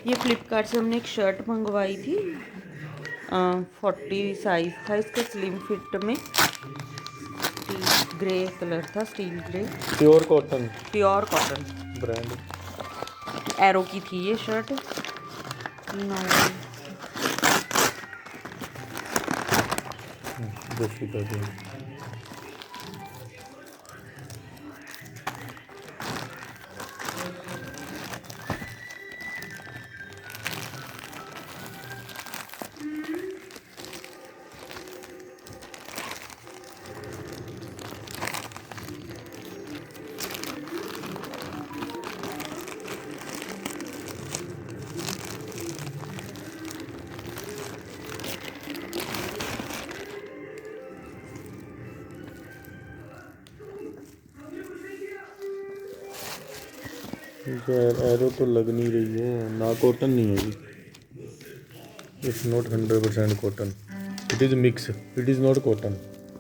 ये फ्लिपकार्ट से हमने एक शर्ट मंगवाई थी, 40 साइज था इसका, स्लिम फिट में, ग्रे कलर था, steel grey, pure cotton, pure cotton brand arrow की थी ये शर्ट। एरो तो लग नहीं रही है ना, कॉटन नहीं है ये, it's not 100% cotton, it is mix, it is not cotton.